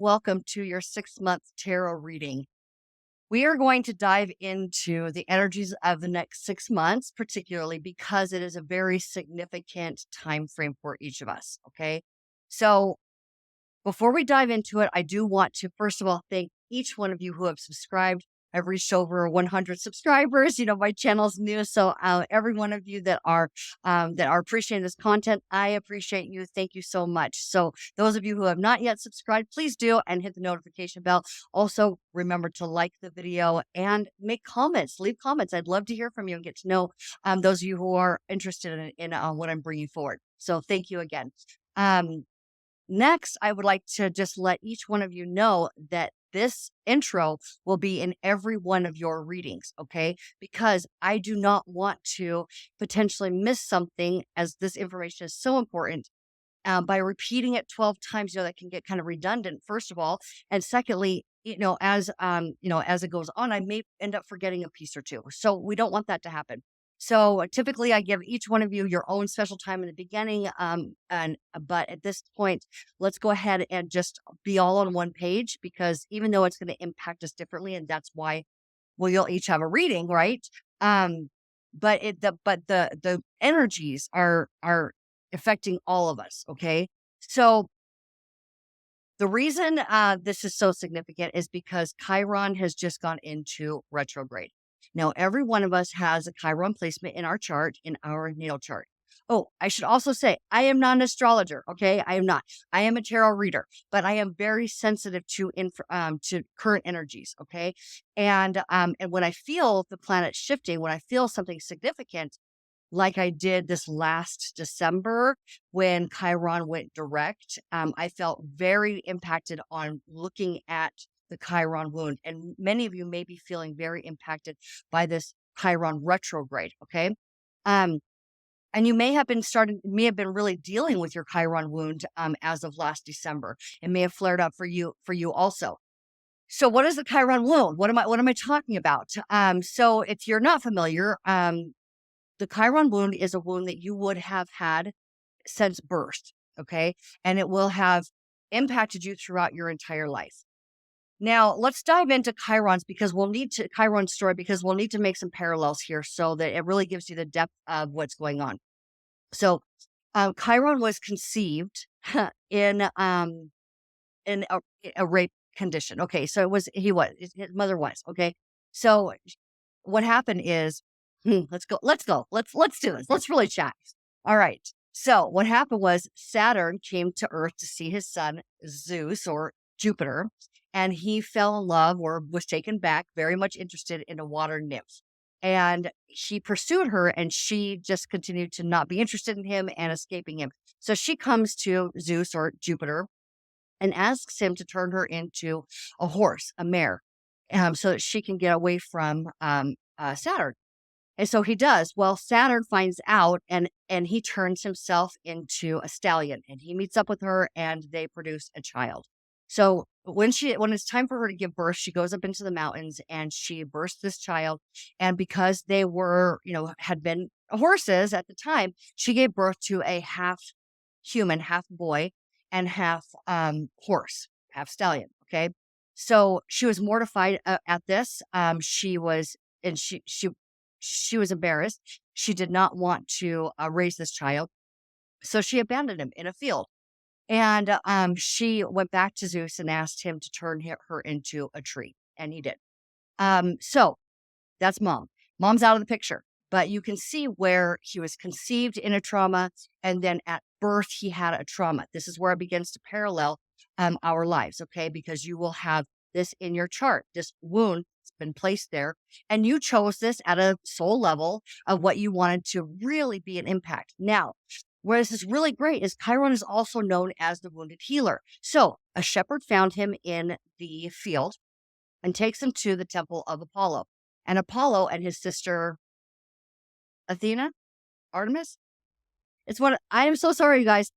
welcome to your 6-month tarot reading. We are going to dive into the energies of the next 6 months, particularly because it is a very significant time frame for each of us. Okay. So before we dive into it, I do want to, first of all, thank each one of you who have subscribed. I've reached over 100 subscribers. My channel's new, so every one of you that are appreciating this content, I appreciate you. Thank you so much. So those of you who have not yet subscribed, please do and hit the notification bell. Also, remember to like the video and make comments. Leave comments. I'd love to hear from you and get to know those of you who are interested in what I'm bringing forward. So thank you again. Next, I would like to just let each one of you know that this intro will be in every one of your readings, okay? Because I do not want to potentially miss something, as this information is so important. By repeating it 12 times, that can get kind of redundant, first of all. And secondly, as it goes on, I may end up forgetting a piece or two. So we don't want that to happen. So typically I give each one of you your own special time in the beginning. But at this point, let's go ahead and just be all on one page, because even though it's going to impact us differently, and that's why you'll each have a reading, right? But the energies are affecting all of us. Okay. So the reason this is so significant is because Chiron has just gone into retrograde. Now, every one of us has a Chiron placement in our chart, in our natal chart. Oh, I should also say, I am not an astrologer. Okay. I am not. I am a tarot reader, but I am very sensitive to current energies. Okay. And when I feel the planet shifting, when I feel something significant, like I did this last December when Chiron went direct, I felt very impacted on looking at the Chiron wound. And many of you may be feeling very impacted by this Chiron retrograde. Okay. Um, and you may have been really dealing with your Chiron wound as of last December. It may have flared up for you also. So what is the Chiron wound? What am I talking about? So if you're not familiar, the Chiron wound is a wound that you would have had since birth, okay? And it will have impacted you throughout your entire life. Now, let's dive into Chiron's story, because we'll need to make some parallels here so that it really gives you the depth of what's going on. So, Chiron was conceived in in a rape condition. Okay, so his mother was, okay? So what happened is, let's do this. Let's really chat. All right. So what happened was Saturn came to Earth to see his son Zeus, or Jupiter, and he fell in love, or was taken back, very much interested in a water nymph. And he pursued her, and she just continued to not be interested in him and escaping him. So she comes to Zeus, or Jupiter, and asks him to turn her into a horse, a mare, so that she can get away from Saturn. And so he does. Well, Saturn finds out, and he turns himself into a stallion, and he meets up with her, and they produce a child. So when it's time for her to give birth, she goes up into the mountains and she births this child. And because they were, had been horses at the time, she gave birth to a half human, half boy, and half horse, half stallion. Okay. So she was mortified at this. She was embarrassed. She did not want to raise this child. So she abandoned him in a field. And she went back to Zeus and asked him to turn her into a tree. And he did. So that's mom. Mom's out of the picture. But you can see where he was conceived in a trauma, and then at birth, he had a trauma. This is where it begins to parallel our lives, okay? Because you will have this in your chart. This wound has been placed there, and you chose this at a soul level of what you wanted to really be an impact. Now, where this is really great is Chiron is also known as the wounded healer. So a shepherd found him in the field and takes him to the temple of Apollo. And Apollo and his sister Athena, Artemis. I am so sorry, you guys.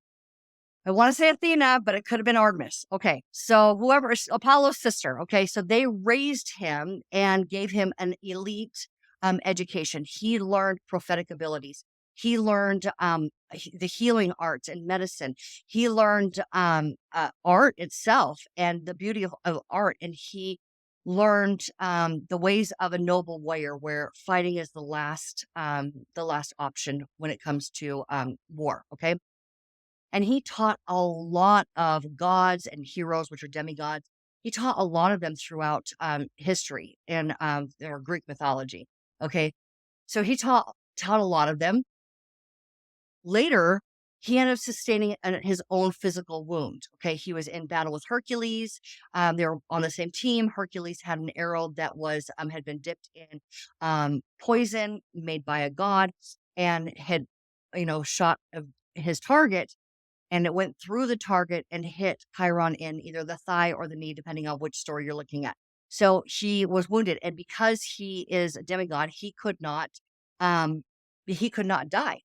I want to say Athena, but it could have been Artemis. Okay. So whoever is Apollo's sister. Okay. So they raised him and gave him an elite education. He learned prophetic abilities. He learned the healing arts and medicine. He learned art itself and the beauty of art. And he learned the ways of a noble warrior, where fighting is the last option when it comes to war. Okay. And he taught a lot of gods and heroes, which are demigods. He taught a lot of them throughout history and their Greek mythology. Okay. So he taught a lot of them. Later, he ended up sustaining his own physical wound. Okay, he was in battle with Hercules. They were on the same team. Hercules had an arrow that was had been dipped in poison made by a god, and had, shot his target, and it went through the target and hit Chiron in either the thigh or the knee, depending on which story you're looking at. So he was wounded, and because he is a demigod, um, he could not die,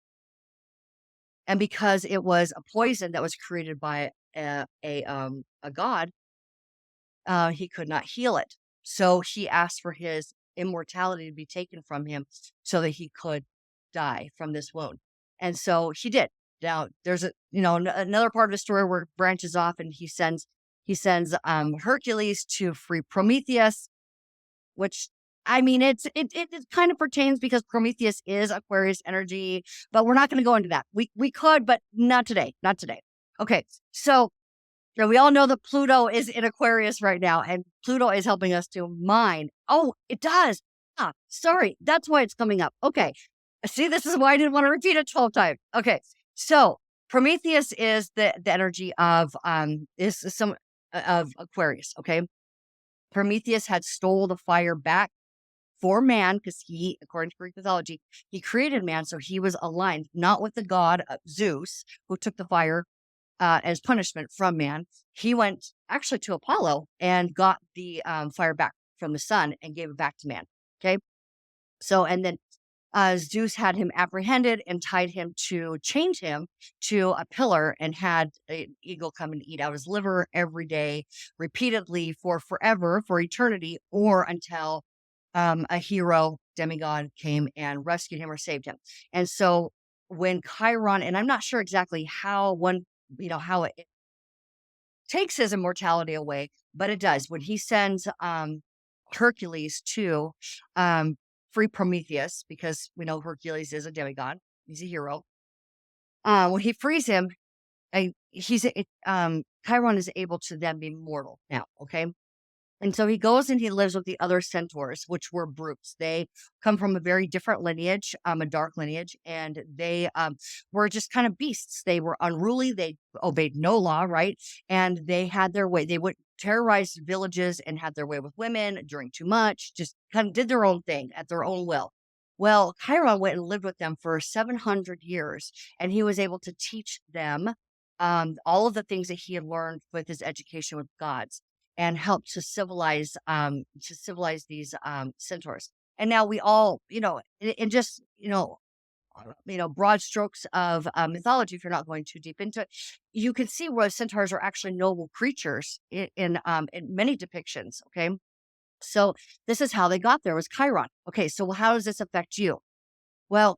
and because it was a poison that was created by a god, he could not heal it. So he asked for his immortality to be taken from him so that he could die from this wound. And so he did. Now there's another part of the story where it branches off, and he sends Hercules to free Prometheus, which, I mean, it kind of pertains because Prometheus is Aquarius energy, but we're not going to go into that. We could, but not today. Not today. Okay, so we all know that Pluto is in Aquarius right now, and Pluto is helping us to mine. Oh, it does. Sorry, that's why it's coming up. Okay, see, this is why I didn't want to repeat it 12 times. Okay, so Prometheus is the energy is some of Aquarius. Okay, Prometheus had stole the fire back for man, because he, according to Greek mythology, he created man, so he was aligned not with the god Zeus, who took the fire as punishment from man. He went actually to Apollo and got the fire back from the sun and gave it back to man. Okay, so and then Zeus had him apprehended and chained him to a pillar, and had an eagle come and eat out his liver every day, repeatedly, for forever, for eternity, or until a hero demigod came and rescued him or saved him. And so when Chiron, and I'm not sure exactly how it takes his immortality away, but it does. When he sends Hercules to free Prometheus, because we know Hercules is a demigod, he's a hero. When he frees him, Chiron is able to then be mortal now. Okay, and so he goes and he lives with the other centaurs, which were brutes. They come from a very different lineage, a dark lineage, and they were just kind of beasts. They were unruly. They obeyed no law, right? And they had their way. They would terrorize villages and had their way with women, drank too much, just kind of did their own thing at their own will. Well, Chiron went and lived with them for 700 years, and he was able to teach them all of the things that he had learned with his education with gods, and help to civilize these centaurs. And now we all, in just broad strokes of mythology, if you're not going too deep into it, you can see where centaurs are actually noble creatures in many depictions. Okay, so this is how they got there, was Chiron. Okay, so how does this affect you? Well,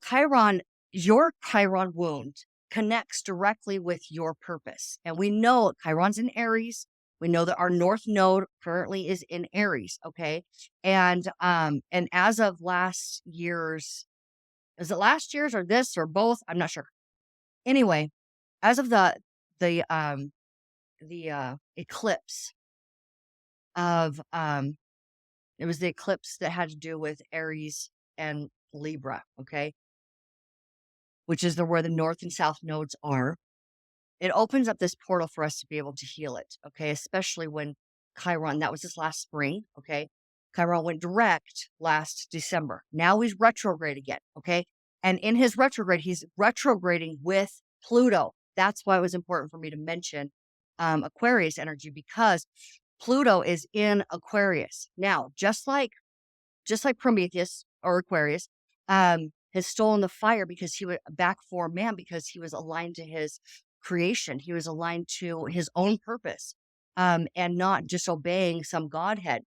your Chiron wound connects directly with your purpose. And we know Chiron's in Aries. We know that our North Node currently is in Aries. Okay. And as of last year's, is it last year's or this or both? I'm not sure. Anyway, as of the eclipse of it was the eclipse that had to do with Aries and Libra. Okay, which is where the north and south nodes are. It opens up this portal for us to be able to heal it. Okay, especially when Chiron, that was this last spring. Okay, Chiron went direct last December. Now he's retrograde again. Okay, and in his retrograde, he's retrograding with Pluto. That's why it was important for me to mention Aquarius energy, because Pluto is in Aquarius now, just like Prometheus or Aquarius, has stolen the fire because he was back for man, because he was aligned to his creation. He was aligned to his own purpose, and not disobeying some godhead.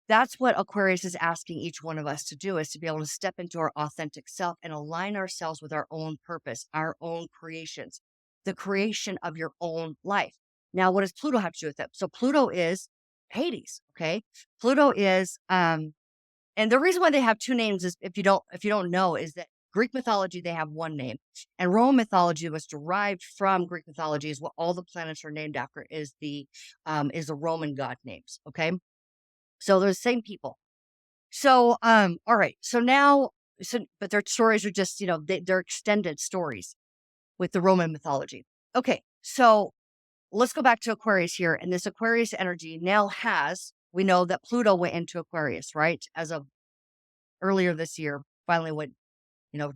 That's what Aquarius is asking each one of us to do, is to be able to step into our authentic self and align ourselves with our own purpose, our own creations, the creation of your own life. Now, what does Pluto have to do with it? So Pluto is Hades. Okay. Pluto is, and the reason why they have two names is, if you don't know, is that Greek mythology, they have one name, and Roman mythology was derived from Greek mythology, is what all the planets are named after, is the Roman god names. Okay. So they're the same people. So, all right. So now, but their stories are just, they're extended stories with the Roman mythology. Okay. So let's go back to Aquarius here. And this Aquarius energy now we know that Pluto went into Aquarius, right? As of earlier this year, finally went,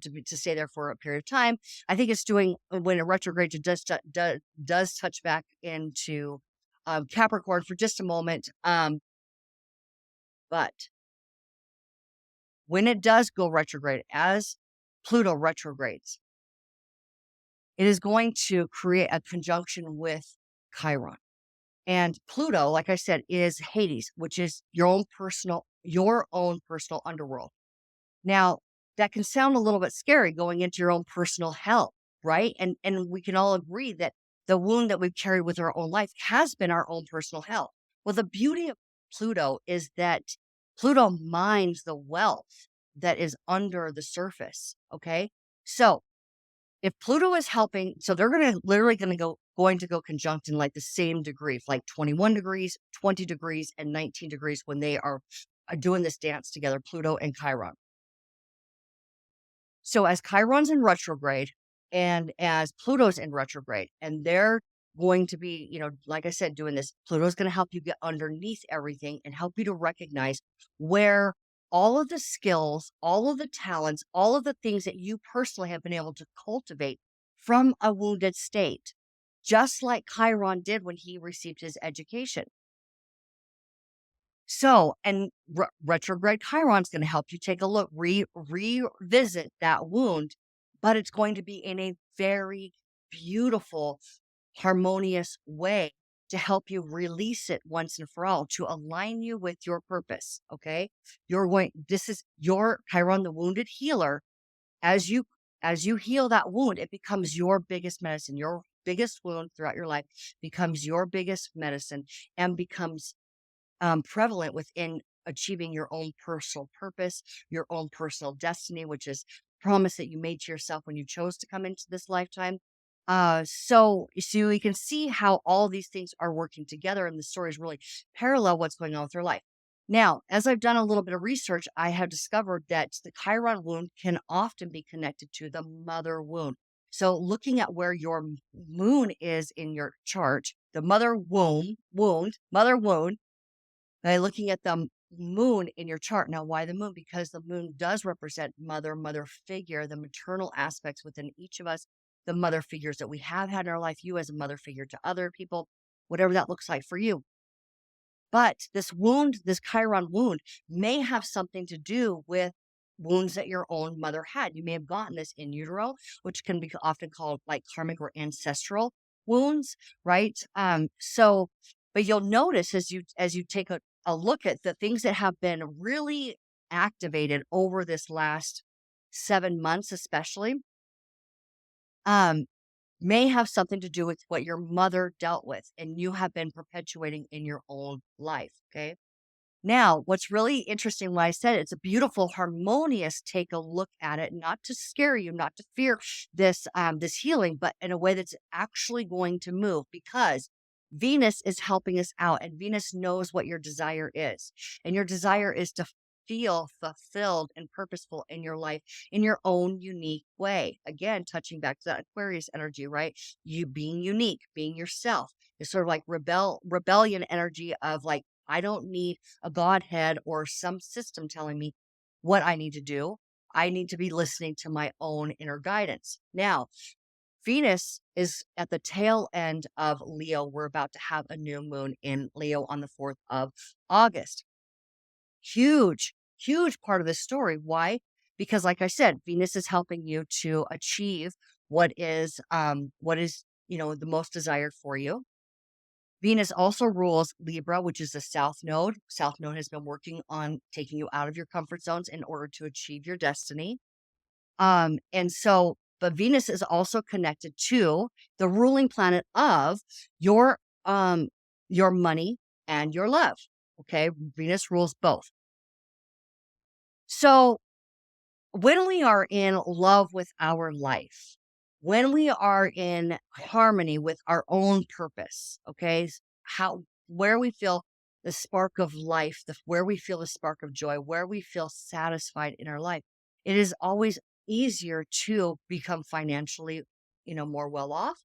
to stay there for a period of time. I think it's doing, when a retrograde, it does touch back into Capricorn for just a moment. But when it does go retrograde, as Pluto retrogrades, it is going to create a conjunction with Chiron. And Pluto, like I said, is Hades, which is your own personal underworld. Now, that can sound a little bit scary, going into your own personal hell, right? And we can all agree that the wound that we've carried with our own life has been our own personal hell. Well, the beauty of Pluto is that Pluto mines the wealth that is under the surface. Okay. So if Pluto is helping, so they're going to go conjunct in like the same degree, like 21 degrees, 20 degrees, and 19 degrees, when they are doing this dance together, Pluto and Chiron. So as Chiron's in retrograde and as Pluto's in retrograde, and they're going to be, like I said, doing this, Pluto's going to help you get underneath everything and help you to recognize where all of the skills, all of the talents, all of the things that you personally have been able to cultivate from a wounded state, just like Chiron did when he received his education. So, and retrograde Chiron's going to help you take a look, revisit that wound, but it's going to be in a very beautiful, harmonious way to help you release it once and for all, to align you with your purpose. Okay. This is your Chiron, the wounded healer. As you, as you heal that wound, it becomes your biggest medicine. Your biggest wound throughout your life becomes your biggest medicine, and becomes prevalent within achieving your own personal purpose, your own personal destiny, which is promise that you made to yourself when you chose to come into this lifetime. So you can see how all these things are working together, and the stories really parallel what's going on with your life. Now, as I've done a little bit of research, I have discovered that the Chiron wound can often be connected to the mother wound. So, looking at where your moon is in your chart, the mother wound, by looking at the moon in your chart. Now, why the moon? Because the moon does represent mother figure, the maternal aspects within each of us, the mother figures that we have had in our life, you as a mother figure to other people, whatever that looks like for you. But this Chiron wound, may have something to do with wounds that your own mother had. You may have gotten this in utero, which can be often called like karmic or ancestral wounds, right? But you'll notice as you take a look at the things that have been really activated over this last 7 months, especially, um, may have something to do with what your mother dealt with and you have been perpetuating in your own life. Okay. Now, what's really interesting, when I said it's a beautiful, harmonious, take a look at it, not to scare you, not to fear this healing, but in a way that's actually going to move, because Venus is helping us out, and Venus knows what your desire is. And your desire is to feel fulfilled and purposeful in your life in your own unique way. Again, touching back to that Aquarius energy, right? You being unique, being yourself. It's sort of like rebellion energy of like, I don't need a godhead or some system telling me what I need to do. I need to be listening to my own inner guidance. Now, Venus is at the tail end of Leo. We're about to have a new moon in Leo on the 4th of August. Huge, huge part of this story. Why? Because like I said, Venus is helping you to achieve what is the most desired for you. Venus also rules Libra, which is the South Node. South Node has been working on taking you out of your comfort zones in order to achieve your destiny. And so, but Venus is also connected to the ruling planet of your um your money and your love. Okay, Venus rules both. So when we are in love with our life, when we are in harmony with our own purpose, okay, how where we feel the spark of life, where we feel the spark of joy, where we feel satisfied in our life, it is always easier to become financially, more well off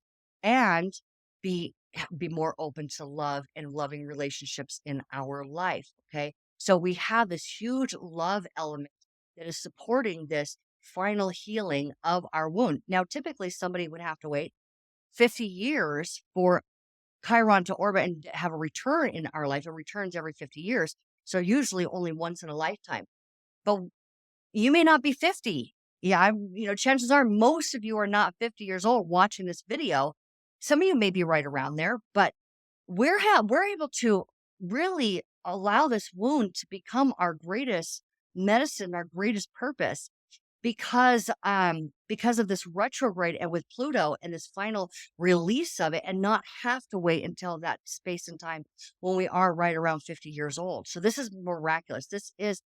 and be be more open to love and loving relationships in our life. Okay. So we have this huge love element that is supporting this final healing of our wound. Now, typically somebody would have to wait 50 years for Chiron to orbit and have a return in our life. It returns every 50 years. So usually only once in a lifetime. But you may not be 50. Yeah, chances are most of you are not 50 years old watching this video. Some of you may be right around there, but we're able to really allow this wound to become our greatest medicine, our greatest purpose because of this retrograde and with Pluto and this final release of it, and not have to wait until that space and time when we are right around 50 years old. So this is miraculous. This is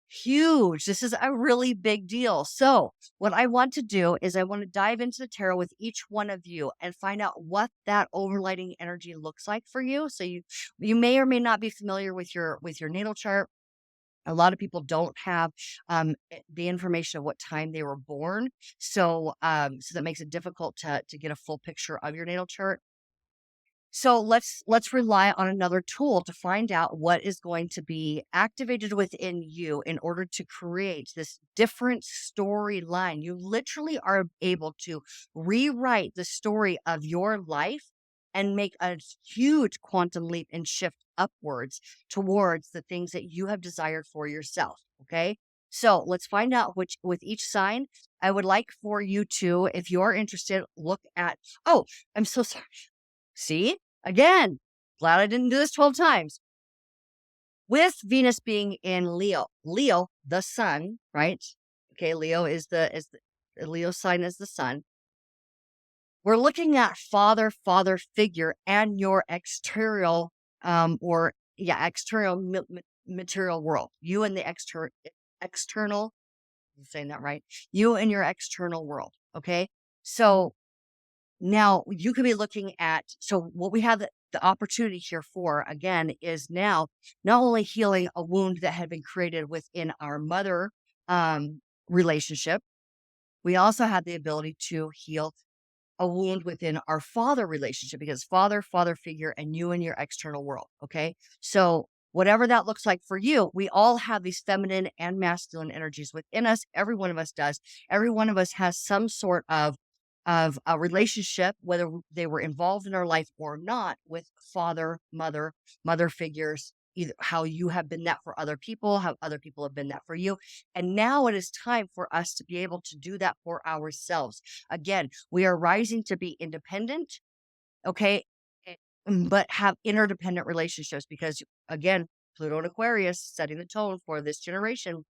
huge. This is a really big deal. So, what I want to do is I want to dive into the tarot with each one of you and find out what that overlighting energy looks like for you. So you may or may not be familiar with your natal chart. A lot of people don't have the information of what time they were born. So that makes it difficult to get a full picture of your natal chart. So let's rely on another tool to find out what is going to be activated within you in order to create this different storyline. You literally are able to rewrite the story of your life and make a huge quantum leap and shift upwards towards the things that you have desired for yourself. Okay. So let's find out which with each sign. I would like for you to, if you're interested, look at, oh, I'm so sorry. See, again, glad I didn't do this 12 times. With Venus being in Leo, the sun, right? Okay, Leo the Leo sign is the sun. We're looking at father figure and your external, external material world. You and the external, I'm saying that right? You and your external world. Okay, so now you could be looking at, so what we have the opportunity here for, again, is now not only healing a wound that had been created within our mother relationship, we also have the ability to heal a wound within our father relationship, because father figure, and you in your external world. Okay. So whatever that looks like for you, we all have these feminine and masculine energies within us. Every one of us does. Every one of us has some sort of a relationship, whether they were involved in our life or not, with father, mother figures, either how you have been that for other people, how other people have been that for you. And now it is time for us to be able to do that for ourselves. Again, we are rising to be independent, okay, but have interdependent relationships because, again, Pluto and Aquarius setting the tone for this generation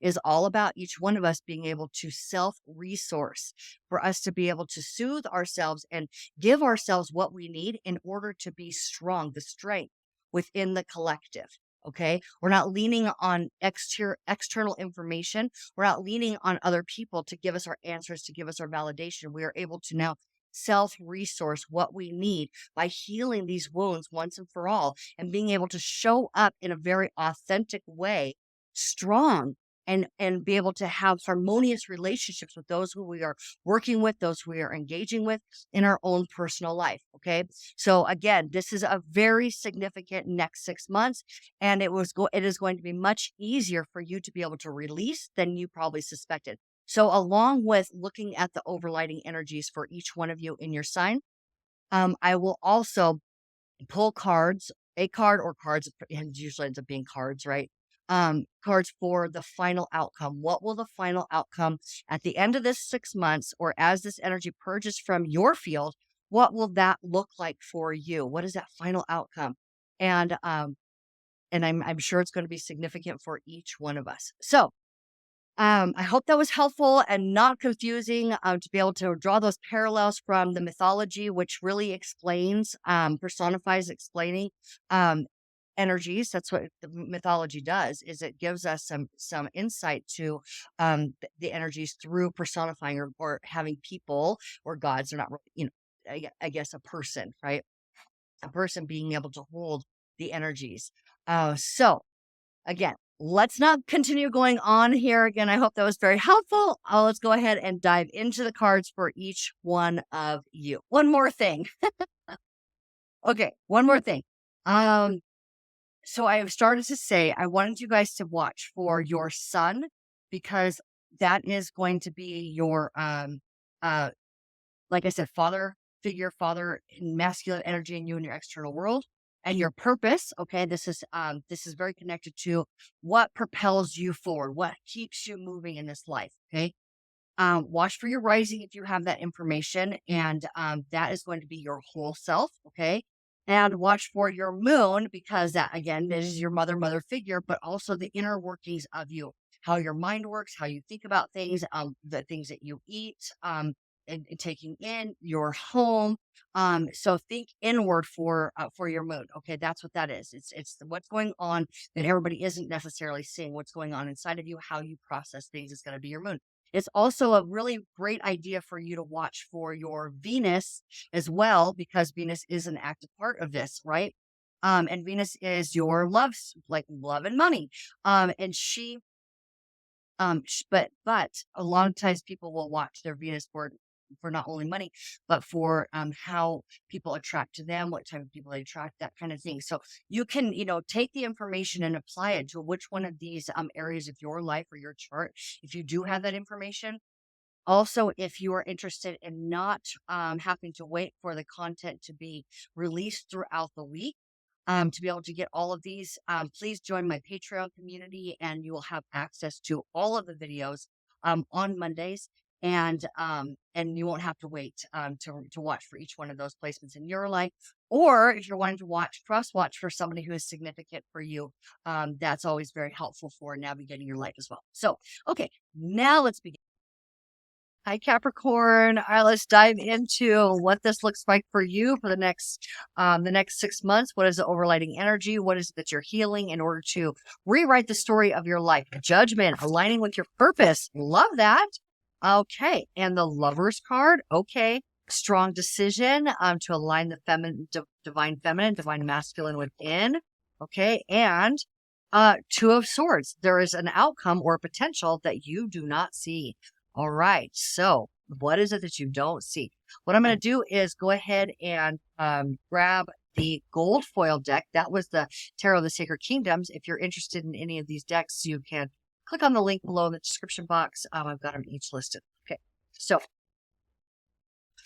is all about each one of us being able to self resource, for us to be able to soothe ourselves and give ourselves what we need in order to be strong, the strength within the collective. Okay. We're not leaning on external information. We're not leaning on other people to give us our answers, to give us our validation. We are able to now self resource what we need by healing these wounds once and for all, and being able to show up in a very authentic way, strong, and be able to have harmonious relationships with those who we are working with, those who we are engaging with in our own personal life. Okay. So again, this is a very significant next 6 months, and it is going to be much easier for you to be able to release than you probably suspected. So along with looking at the overlighting energies for each one of you in your sign, I will also pull cards, a card or cards, and usually ends up being cards, right? Cards for the final outcome. What will the final outcome at the end of this 6 months, or as this energy purges from your field, what will that look like for you? What is that final outcome? And I'm sure it's going to be significant for each one of us. So I hope that was helpful and not confusing, to be able to draw those parallels from the mythology, which really explains, personifies explaining, um, energies. That's what the mythology does, is it gives us some insight to, the energies through personifying or having people or gods. Are not really, I guess a person, right? A person being able to hold the energies. So again, let's not continue going on here. Again, I hope that was very helpful. Let's go ahead and dive into the cards for each one of you. One more thing. Okay, one more thing. Um, so I have started to say I wanted you guys to watch for your sun, because that is going to be your uh like I said, father figure, father in masculine energy in you and your external world and your purpose. Okay. This is very connected to what propels you forward, what keeps you moving in this life. Okay. Watch for your rising if you have that information, and that is going to be your whole self. Okay. And watch for your moon, because that again is your mother figure, but also the inner workings of you, how your mind works, how you think about things, the things that you eat, and taking in your home. So think inward for your moon. Okay, that's what that is. It's what's going on that everybody isn't necessarily seeing. What's going on inside of you, how you process things is going to be your moon. It's also a really great idea for you to watch for your Venus as well, because Venus is an active part of this, right? And Venus is your like love and money. And she, but a lot of times people will watch their Venus for not only money, but for how people attract to them, what type of people they attract, that kind of thing. So you can, take the information and apply it to which one of these areas of your life or your chart, if you do have that information. Also, if you are interested in not having to wait for the content to be released throughout the week, to be able to get all of these, please join my Patreon community, and you will have access to all of the videos on Mondays. And you won't have to wait to watch for each one of those placements in your life. Or if you're wanting to cross watch for somebody who is significant for you, that's always very helpful for navigating your life as well. So, okay, now let's begin. Hi, Capricorn. All right, let's dive into what this looks like for you for the next 6 months. What is the overlighting energy? What is it that you're healing in order to rewrite the story of your life? Judgment, aligning with your purpose. Love that. Okay, and the Lovers card. Okay, strong decision to align the feminine, divine masculine within. Okay, and Two of Swords. There is an outcome or potential that you do not see. All right. So what is it that you don't see? What I'm going to do is go ahead and grab the gold foil deck. That was the Tarot of the Sacred Kingdoms. If you're interested in any of these decks, you can click on the link below in the description box. I've got them each listed. Okay. So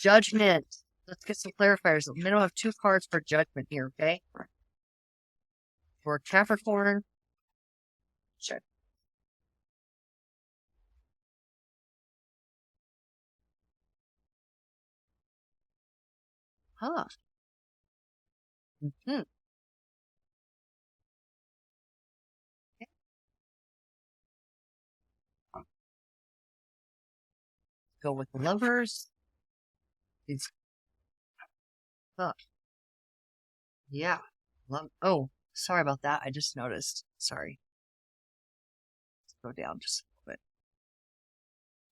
Judgment. Let's get some clarifiers. A minimum of 2 cards for Judgment here. Okay. For Capricorn. Check. Huh. Hmm. Go with the Lovers. It's huh. Yeah. Oh, sorry about that. I just noticed. Sorry. Let's go down just a little bit.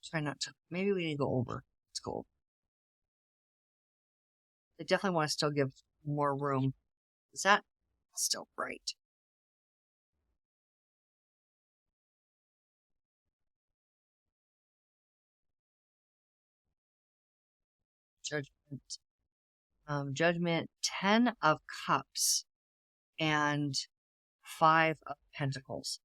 Try not to. Maybe we need to go over. Let's go over. I definitely want to still give more room. Is that still bright? Judgment. Judgment, 10 of Cups and 5 of Pentacles.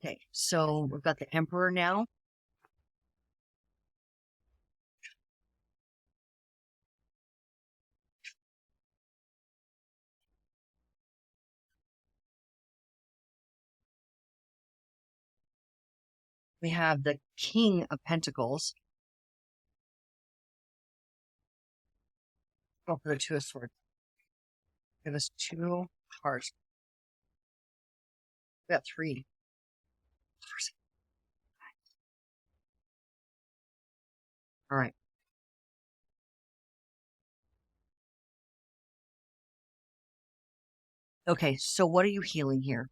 Okay, so we've got the Emperor now. We have the King of Pentacles. Go for the Two of Swords. Give us 2 cards. We got 3. All right. Okay, so what are you healing here?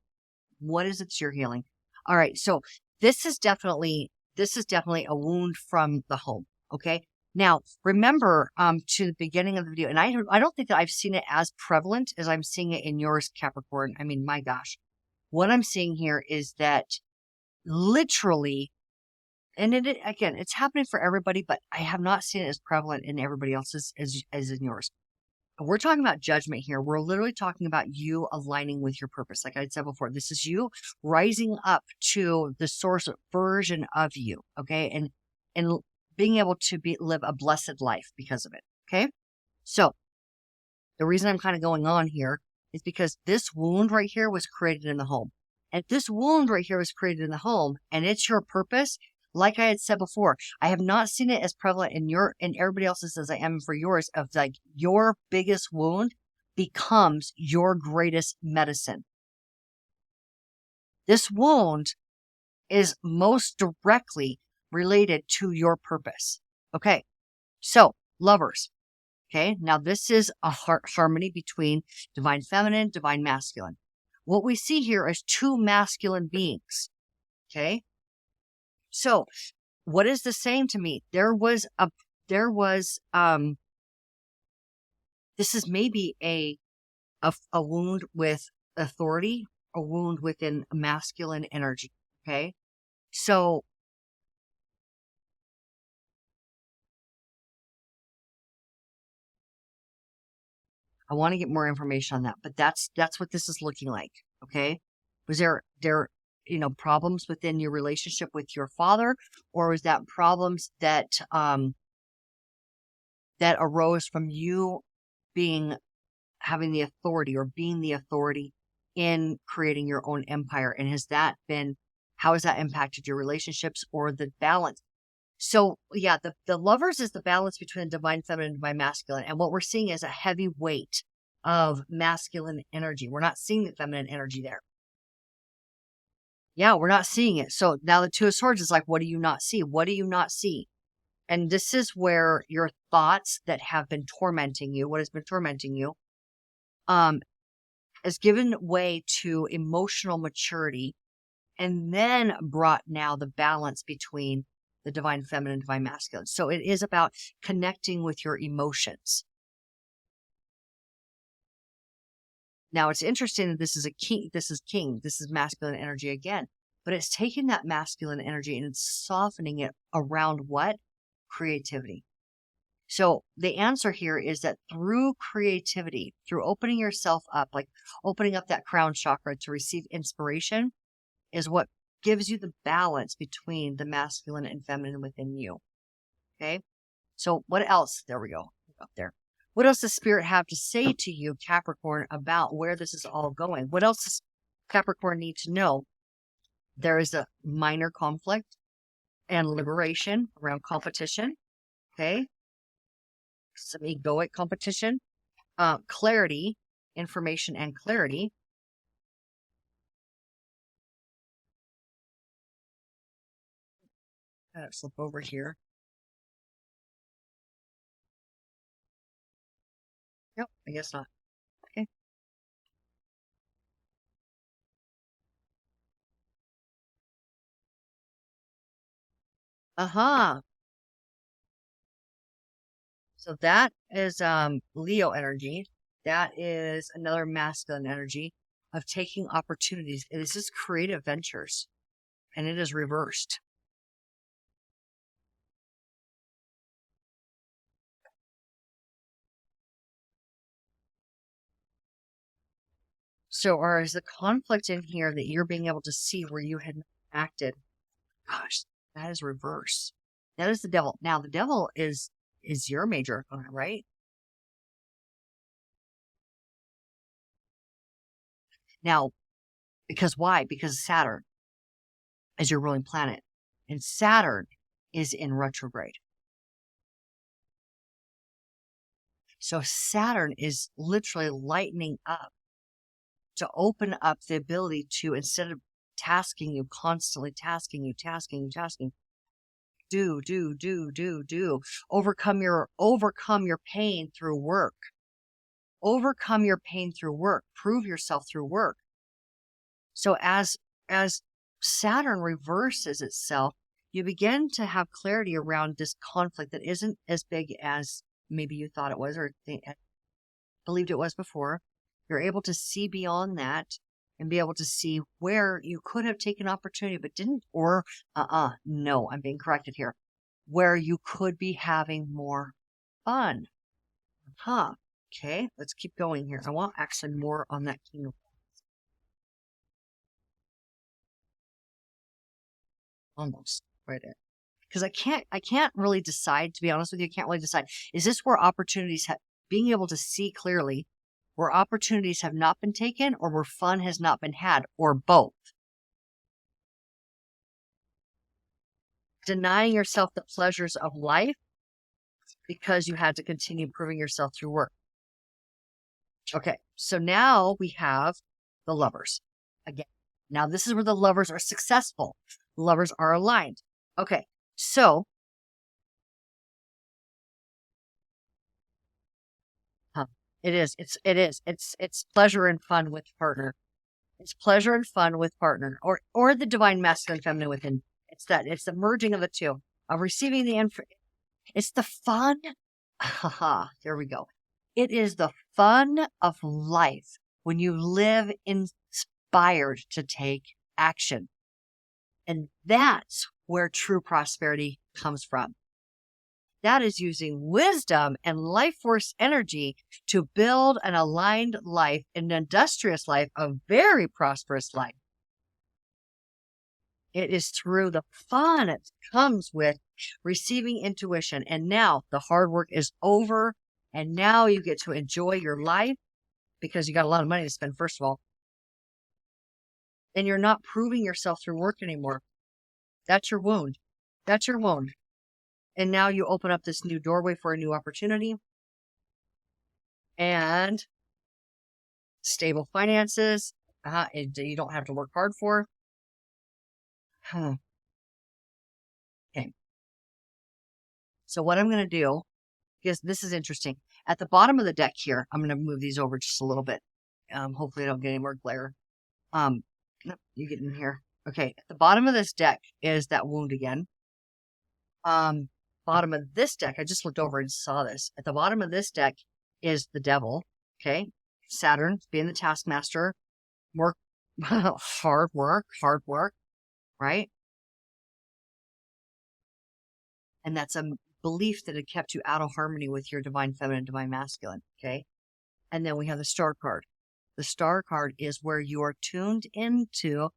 What is it you're healing? All right, so this is definitely a wound from the home. Okay. Now remember to the beginning of the video, and I don't think that I've seen it as prevalent as I'm seeing it in yours, Capricorn. I mean, my gosh. What I'm seeing here is that literally, and again, it's happening for everybody, but I have not seen it as prevalent in everybody else's as in yours. We're talking about judgment here. We're literally talking about you aligning with your purpose. Like I said before, this is you rising up to the source version of you. Okay. And being able to live a blessed life because of it. Okay. So the reason I'm kind of going on here is because this wound right here was created in the home. And this wound right here was created in the home, and it's your purpose. Like I had said before, I have not seen it as prevalent in everybody else's as I am for yours, of like your biggest wound becomes your greatest medicine. This wound is most directly related to your purpose. Okay. So lovers. Okay. Now this is a harmony between divine feminine, divine masculine. What we see here is 2 masculine beings. Okay. So what is this saying to me? This is maybe a wound with authority, a wound within a masculine energy. Okay. So I want to get more information on that, but that's what this is looking like. Okay. Was there problems within your relationship with your father, or was that problems that that arose from you having the authority or being the authority in creating your own empire? And how has that impacted your relationships or the balance? So yeah, the lovers is the balance between the divine feminine and divine masculine. And what we're seeing is a heavy weight of masculine energy. We're not seeing the feminine energy there. Yeah, we're not seeing it. So now the Two of Swords is like, what do you not see? What do you not see? And this is where your thoughts that have been tormenting you, what has been tormenting you, has given way to emotional maturity, and then brought now the balance between the divine feminine and divine masculine. So it is about connecting with your emotions. Now it's interesting that this is this is masculine energy again, but it's taking that masculine energy and it's softening it around what? Creativity. So the answer here is that through creativity, through opening yourself up, like opening up that crown chakra to receive inspiration, is what gives you the balance between the masculine and feminine within you. Okay. So what else? There we go. Up there. What else does Spirit have to say to you, Capricorn, about where this is all going? What else does Capricorn need to know? There is a minor conflict and liberation around competition. Okay. Some egoic competition, clarity, information and clarity. Flip over here. Nope, I guess not. Okay. Uh-huh. So that is Leo energy. That is another masculine energy of taking opportunities. This is creative ventures, and it is reversed. So, or is the conflict in here that you're being able to see where you had acted? Gosh, that is reverse. That is the devil. Now, the devil is your major opponent, right? Now, because why? Because Saturn is your ruling planet. and Saturn is in retrograde. So Saturn is literally lightening up to open up the ability to, instead of tasking you, constantly tasking you, do, overcome your pain through work. Overcome your pain through work. Prove yourself through work. So as Saturn reverses itself, you begin to have clarity around this conflict that isn't as big as maybe you thought it was or believed it was before. You're able to see beyond that and be able to see where you could have taken opportunity but didn't, or no, I'm being corrected here, where you could be having more fun. Okay, let's keep going here. I want actually more on that King of almost right there. Because I can't really decide, to be honest with you, I can't really decide. Is this where opportunities being able to see clearly where opportunities have not been taken, or where fun has not been had, or both? Denying yourself the pleasures of life because you had to continue proving yourself through work. Okay, so now we have the Lovers. Again, now this is where the Lovers are successful. The Lovers are aligned. Okay, so it's pleasure and fun with partner. It's pleasure and fun with partner, or the divine masculine feminine within. It's the merging of the two, of receiving the it's the fun. Haha, there we go. It is the fun of life when you live inspired to take action. And that's where true prosperity comes from. That is using wisdom and life force energy to build an aligned life, an industrious life, a very prosperous life. It is through the fun it comes with receiving intuition. And now the hard work is over. And now you get to enjoy your life because you got a lot of money to spend, first of all. And you're not proving yourself through work anymore. That's your wound. That's your wound. And now you open up this new doorway for a new opportunity and stable finances. You don't have to work hard for. Okay. So what I'm going to do, because this is interesting, at the bottom of the deck here, I'm going to move these over just a little bit. Hopefully I don't get any more glare. You get in here. Okay. At the bottom of this deck is that wound again. Bottom of this deck, I just looked over and saw this. At the bottom of this deck is the devil. Okay. Saturn being the taskmaster. Work, hard work, right? And that's a belief that had kept you out of harmony with your divine feminine, divine masculine. Okay. And then we have the star card. The star card is where you are tuned into,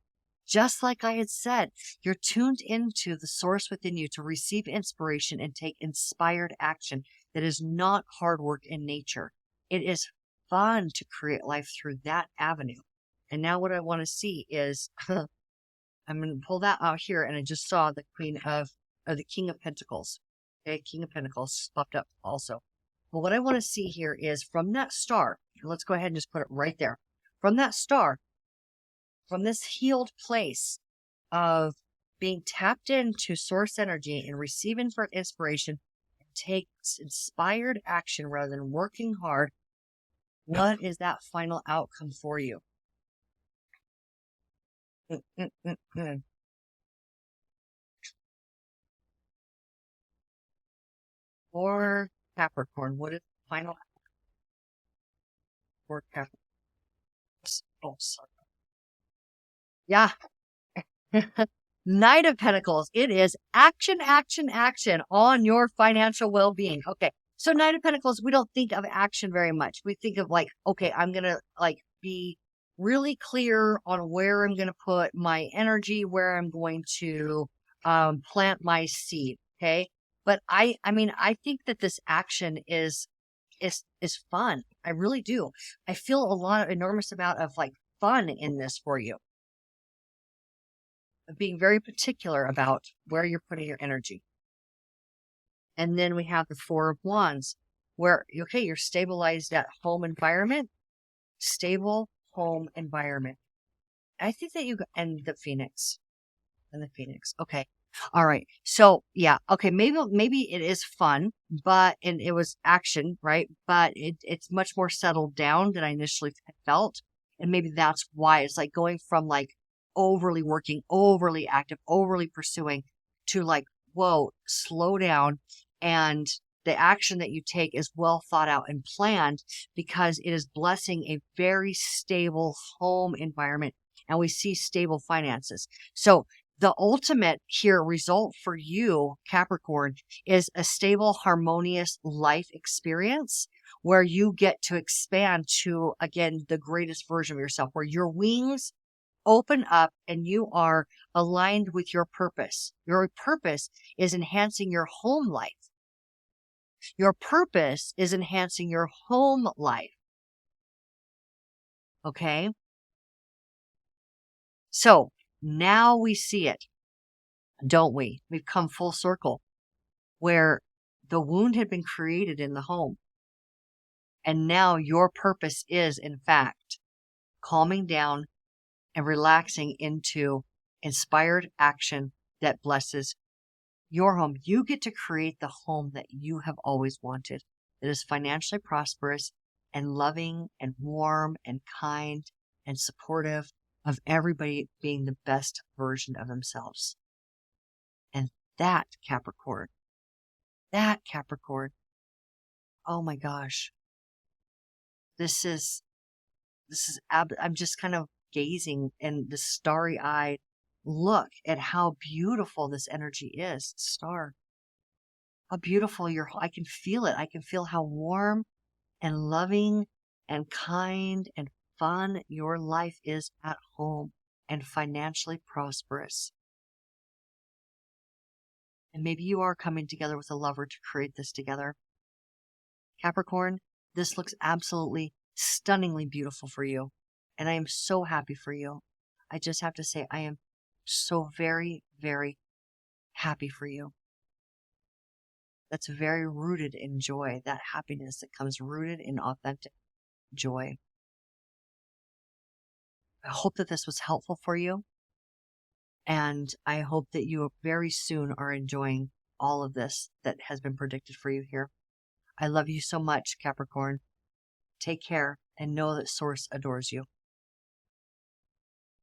just like I had said, you're tuned into the source within you to receive inspiration and take inspired action that is not hard work in nature. It is fun to create life through that avenue. And now what I want to see is, I'm going to pull that out here, and I just saw the the King of Pentacles. Okay, King of Pentacles popped up also. But what I want to see here is from that star, let's go ahead and just put it right there. From that star, from this healed place of being tapped into source energy and receiving for inspiration, and takes inspired action rather than working hard, what is that final outcome for you? For Capricorn, what is the final outcome for Capricorn? Oh, sorry. Yeah. Knight of Pentacles. It is action, action, action on your financial well-being. Okay. So Knight of Pentacles, we don't think of action very much. We think of like, okay, I'm going to be really clear on where I'm going to put my energy, where I'm going to plant my seed. Okay. But I mean, I think that this action is fun. I really do. I feel enormous amount of like fun in this for you. being very particular about where you're putting your energy. And then we have the Four of Wands, where, okay, you're stabilized at home environment, stable home environment. I think that and the Phoenix. And the Phoenix. Okay. All right. So yeah. Okay. Maybe it is fun, and it was action, right? But it's much more settled down than I initially felt. And maybe that's why it's like going from like overly working, overly active, overly pursuing to like, whoa, slow down. And the action that you take is well thought out and planned because it is blessing a very stable home environment. And we see stable finances. So the ultimate here result for you, Capricorn, is a stable, harmonious life experience where you get to expand to, again, the greatest version of yourself, where your wings open up and you are aligned with your purpose. Your purpose is enhancing your home life. Your purpose is enhancing your home life. Okay? So now we see it, don't we? We've come full circle where the wound had been created in the home. And now your purpose is, in fact, calming down and relaxing into inspired action that blesses your home. You get to create the home that you have always wanted, that is financially prosperous and loving and warm and kind and supportive of everybody being the best version of themselves. And that Capricorn, oh my gosh, I'm just kind of gazing in the starry-eyed look at how beautiful this energy is. Star, how beautiful I can feel it. I can feel how warm and loving and kind and fun your life is at home and financially prosperous. And maybe you are coming together with a lover to create this together. Capricorn, this looks absolutely stunningly beautiful for you. And I am so happy for you. I just have to say, I am so very, very happy for you. That's very rooted in joy, that happiness that comes rooted in authentic joy. I hope that this was helpful for you. And I hope that you very soon are enjoying all of this that has been predicted for you here. I love you so much, Capricorn. Take care and know that Source adores you.